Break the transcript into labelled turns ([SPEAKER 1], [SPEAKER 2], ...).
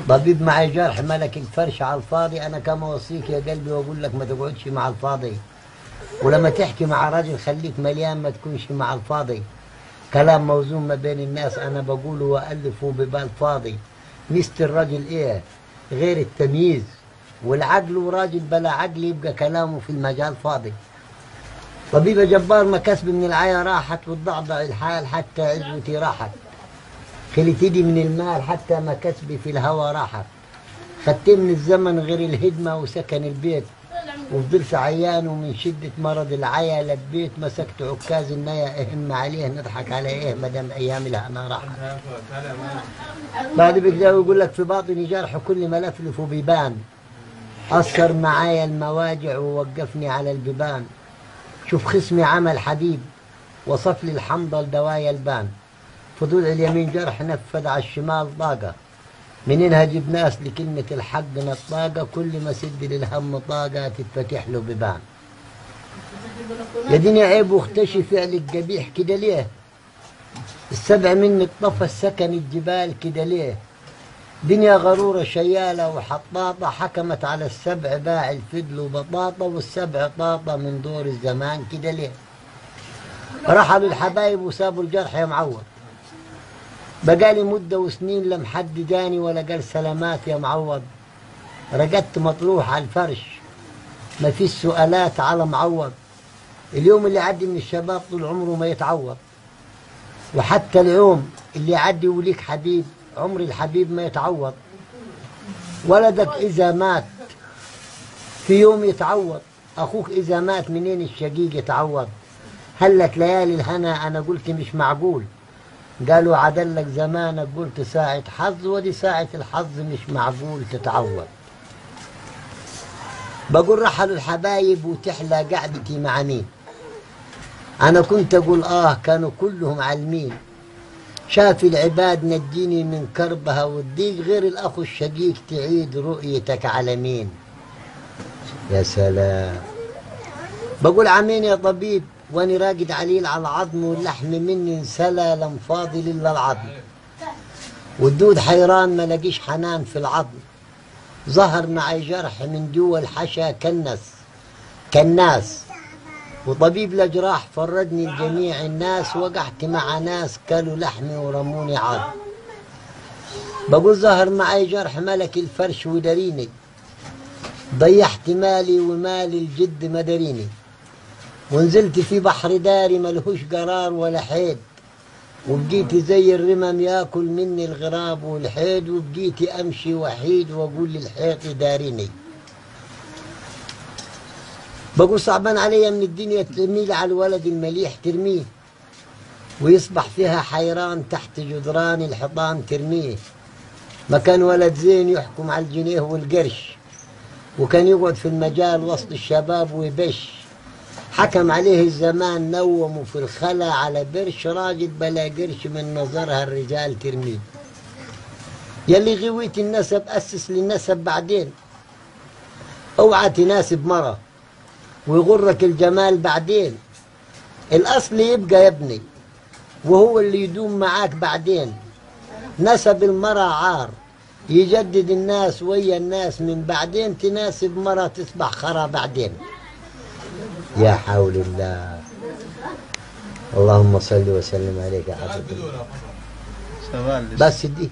[SPEAKER 1] طبيب معي جرح ملك الفرش على الفاضي. انا كما اوصيك يا قلبي واقول لك ما تقعدش مع الفاضي، ولما تحكي مع راجل خليك مليان ما تكونش مع الفاضي. كلام موزون ما بين الناس انا بقوله والفه ببال فاضي. ميزة الراجل ايه غير التمييز والعقل، وراجل بلا عقل يبقى كلامه في المجال فاضي. طبيب جبار ما كسب من العيا راحت، والضعضع الحال حتى عزوتي راحت. خلت ايدي من المال حتى ما كسبي في الهوى راحت. خدت من الزمن غير الهدمة وسكن البيت، وفضلت عيان ومن شدة مرض العيا لبيت. مسكت عكاز النيا اهم عليه نضحك على ايه مدام ايام الهنا راحت. بعد بكده يقول لك في باطني جرح كل ما لفلف بيبان، أثر معايا المواجع ووقفني على البيبان. شوف خصمي عمل حبيب وصف لي الحنظل دوايا البان. فضول اليمين جرح نفذ على الشمال ضاقة، منين هجيب ناس لكلمة الحق نطاقة. كل ما سد للهم طاقة تتفتح له بيبان. يا دنيا عيب واختشي فعلك قبيح كده ليه؟ السبع منك طفى سكن الجبال كده ليه؟ دنيا غرورة شيالة وحطاطة حكمت على السبع باع الفدل وبطاطا، والسبع طاطا من دور الزمان كده ليه؟ رحلوا الحبايب وسابوا الجرح يا معوض. بقالي مدة وسنين لم حد جاني ولا قال سلامات يا معوض. رقدت مطروح على الفرش ما فيش سؤالات على معوض. اليوم اللي عدي من الشباب طول عمره ما يتعوض، وحتى اليوم اللي يعدي وليك حبيب عمر الحبيب ما يتعوض. ولدك إذا مات في يوم يتعوض، أخوك إذا مات منين الشقيق يتعوض. هلك ليالي الهنا أنا قلت مش معقول، قالوا عدلك زمانك قلت ساعة حظ، ودي ساعة الحظ مش معقول تتعوض. بقول رحلوا الحبايب وتحلى قعدتي مع مين. أنا كنت أقول كانوا كلهم عالمين. شاف العباد نجيني من كربها والضيق، غير الأخ الشقيق تعيد رؤيتك على مين. يا سلام. بقول عمين يا طبيب واني راقد عليل على العظم، واللحم مني انسلى لم فاضل الا العظم، والدود حيران ما لقيش حنان في العظم. ظهر معي جرح من جوا الحشا كالناس، وطبيب الأجراح فرجني لجميع الناس. وقعت مع ناس كلوا لحمي ورموني عظم. بقول ظهر معي جرح ملك الفرش ودريني، ضيحت مالي ومال الجد مدريني. ونزلت في بحر داري ملهوش قرار ولا حيد، وبقيت زي الرمم ياكل مني الغراب والحيد. وبقيت امشي وحيد واقول للحيط داريني. بقول صعبان علي من الدنيا ترميلي على الولد المليح ترميه، ويصبح فيها حيران تحت جدران الحيطان ترميه. ما كان ولد زين يحكم على الجنيه والقرش، وكان يقعد في المجال وسط الشباب ويبش. حكم عليه الزمان نومه في الخلا على برش، راجل بلا قرش من نظرها الرجال ترميه. يلي غويت النسب أسس للنسب بعدين، اوعى تناسب مرة ويغرك الجمال بعدين. الأصل يبقى يا ابني وهو اللي يدوم معاك بعدين. نسب المرأة عار يجدد الناس ويا الناس من بعدين، تناسب مرة تصبح خرا بعدين. يا حول الله. اللهم صل وسلم عليك يا حبيبي. بس دي